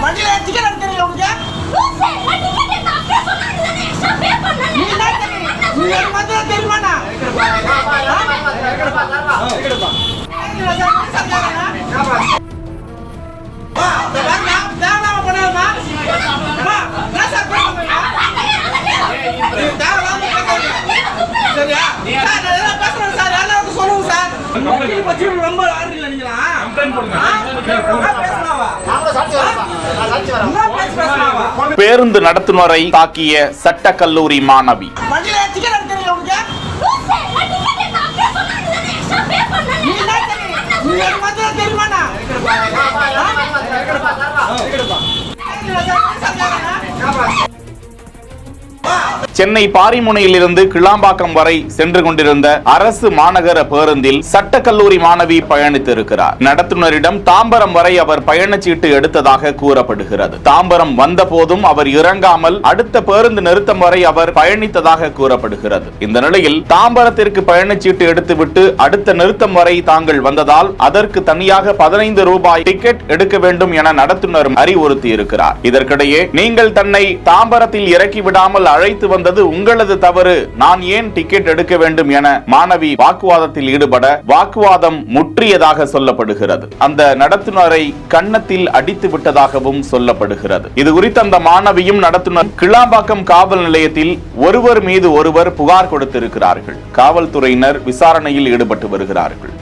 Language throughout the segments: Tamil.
வண்டியில டிக்கெட் எடுக்கறீங்க உங்களுக்கு லூசே நான் டிக்கெட் எடுத்து அப்படியே சொன்னாங்க தானே எக்ஸ்ட்ரா பே பண்ணனே நீ எனக்கு மட்டும் தெரியுமாடா எடுப்பா பேருந்து நடத்துனரை தாக்கிய சட்ட கல்லூரி மாணவி. சென்னை பாரிமுனையிலிருந்து கிளாம்பாக்கம் வரை சென்று கொண்டிருந்த அரசு மாநகர பேருந்தில் சட்டக்கல்லூரி மாணவி பயணித்திருக்கிறார். நடத்துனரிடம் தாம்பரம் வரை அவர் பயணச்சீட்டு எடுத்ததாக கூறப்படுகிறது. தாம்பரம் வந்த போதும் அவர் இறங்காமல் அடுத்த பேருந்து நிறுத்தம் வரை அவர் பயணித்ததாக கூறப்படுகிறது. இந்த நிலையில் தாம்பரத்திற்கு பயணச்சீட்டு எடுத்துவிட்டு அடுத்த நிறுத்தம் வரை தாங்கள் வந்ததால் அதற்கு தனியாக 15 ரூபாய் டிக்கெட் எடுக்க வேண்டும் என நடத்துனர் அறிவுறுத்தி இருக்கிறார். இதற்கிடையே நீங்கள் தன்னை தாம்பரத்தில் இறக்கி விடாமல் அழைத்து வந்தது உங்களது தவறு, நான் ஏன் டிக்கெட் எடுக்க வேண்டும் என மாணவி வாக்குவாதத்தில் ஈடுபட வாக்குவாதம் முற்றியதாக சொல்லப்படுகிறது. அந்த நடத்துனரை கன்னத்தில் அடித்து விட்டதாகவும் சொல்லப்படுகிறது. இது குறித்து அந்த மாணவியும் நடத்துனர் கிளாம்பாக்கம் காவல் நிலையத்தில் ஒருவர் மீது ஒருவர் புகார் கொடுத்திருக்கிறார்கள். காவல்துறையினர் விசாரணையில் ஈடுபட்டு வருகிறார்கள்.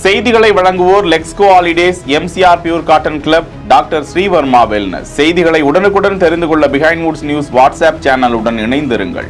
செய்திகளை வழங்குவோர் Lexco holidays, MCR pure cotton club, doctor Srivarma wellness. செய்திகளை உடனுக்குடன் தெரிந்து கொள்ள பிஹைண்ட் வுட்ஸ் நியூஸ் வாட்ஸ்அப் சேனலுடன் இணைந்திருங்கள்.